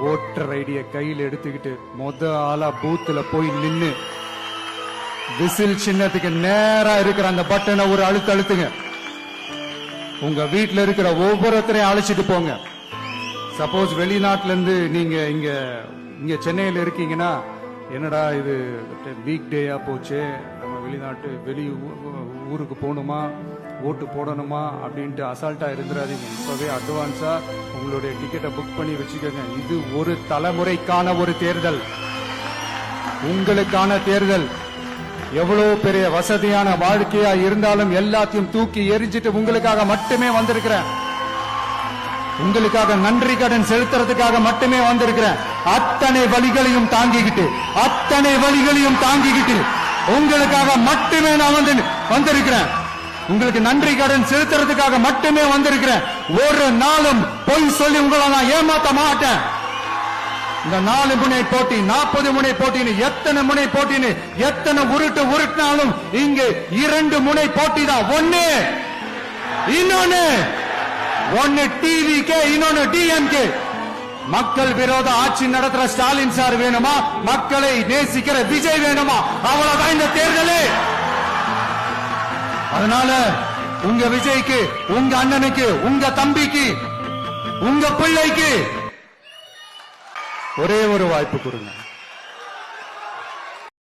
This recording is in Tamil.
ஓட்டர் ஐடிய கையில் எடுத்துக்கிட்டு ஆளா பூத்துல போய் நின்னு விசில் சின்னத்துக்கு நேரா இருக்கிற அந்த பட்டனை ஒரு அழுத்துங்க. உங்க வீட்டுல இருக்கிற ஒவ்வொருத்தரையும் அழைச்சிட்டு போங்க. சப்போஸ் வெளிநாட்டுல இருந்து நீங்க இங்க சென்னையில இருக்கீங்கன்னா, என்னடா இது வீக் டேயா போச்சு, நம்ம வெளி ஊருக்கு போகணுமா, ஓட்டு போடணுமா அப்படின்ட்டு அசால்ட்டா இருந்துடாதீங்க. இப்பவே அட்வான்ஸா உங்களுடைய டிக்கெட்டை புக் பண்ணி வச்சுக்கோங்க. இது ஒரு தலைமுறைக்கான ஒரு தேர்தல், உங்களுக்கான தேர்தல். எவ்வளவு பெரிய வசதியான வாழ்க்கையா இருந்தாலும் எல்லாத்தையும் தூக்கி எரிஞ்சிட்டு உங்களுக்காக மட்டுமே வந்திருக்கிறேன். உங்களுக்காக நன்றி கடன் செலுத்துறதுக்காக மட்டுமே வந்திருக்கிறேன். அத்தனை வழிகளையும் தாங்கிக்கிட்டு உங்களுக்காக மட்டுமே நான் வந்திருக்கிறேன். உங்களுக்கு நன்றி கடன் செலுத்துறதுக்காக மட்டுமே வந்திருக்கிறேன். ஒரு நாளும் பொய் சொல்லி உங்களை நான் ஏமாத்த மாட்டேன். இந்த 4 முனை போட்டி, 40 முனை போட்டின்னு, எத்தனை முனை போட்டின்னு, எத்தனை உருட்டினாலும் இங்கு 2 முனை போட்டி தான். ஒன்னு டிவிகே, இன்னொன்னு டிஎம்கே. மக்கள் விரோத ஆட்சி நடத்துற ஸ்டாலின் சார் வேணுமா, மக்களை நேசிக்கிற விஜய் வேணுமா? அவ்வளவுதான் இந்த தேர்தலே. அதனால உங்க விஜய்க்கு, உங்க அண்ணனுக்கு, உங்க தம்பிக்கு, உங்க பிள்ளைக்கு ஒரே ஒரு வாய்ப்பு கொடுங்க.